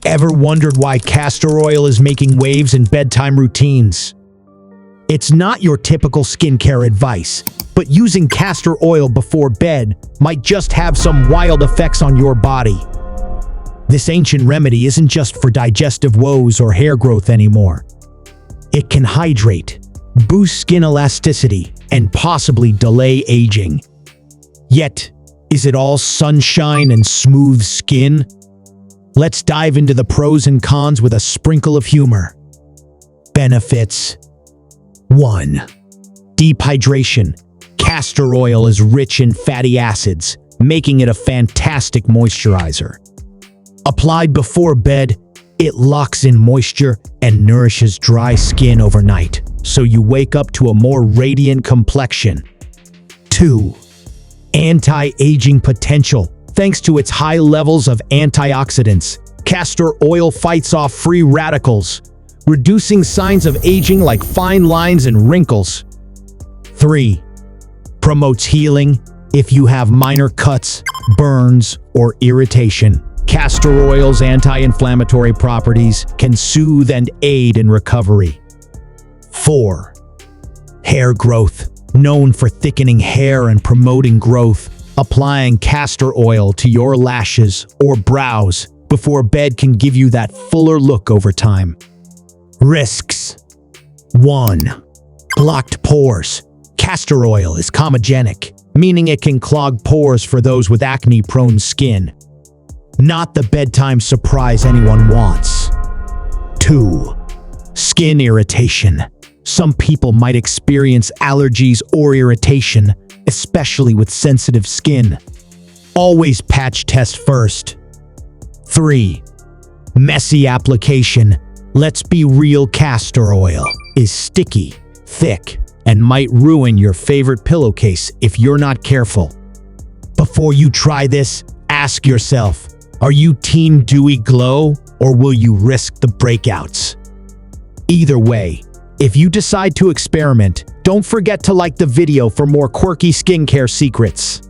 Ever wondered why castor oil is making waves in bedtime routines? It's not your typical skincare advice, but using castor oil before bed might just have some wild effects on your body. This ancient remedy isn't just for digestive woes or hair growth anymore. It can hydrate, boost skin elasticity, and possibly delay aging. Yet, is it all sunshine and smooth skin? Let's dive into the pros and cons with a sprinkle of humor. Benefits. 1. Deep hydration. Castor oil is rich in fatty acids, making it a fantastic moisturizer. Applied before bed, it locks in moisture and nourishes dry skin overnight, so you wake up to a more radiant complexion. 2. Anti-aging potential. Thanks to its high levels of antioxidants, castor oil fights off free radicals, reducing signs of aging like fine lines and wrinkles. 3. Promotes healing. If you have minor cuts, burns, or irritation, castor oil's anti-inflammatory properties can soothe and aid in recovery. 4. Hair growth. Known for thickening hair and promoting growth, applying castor oil to your lashes or brows before bed can give you that fuller look over time. Risks. 1. Blocked pores. Castor oil is comedogenic, meaning it can clog pores for those with acne-prone skin. Not the bedtime surprise anyone wants. 2. Skin irritation. Some people might experience allergies or irritation, especially with sensitive skin. Always patch test first. 3. Messy application. Let's be real, castor oil is sticky, thick, and might ruin your favorite pillowcase if you're not careful. Before you try this, ask yourself, are you team dewy glow or will you risk the breakouts? Either way, if you decide to experiment, don't forget to like the video for more quirky skincare secrets.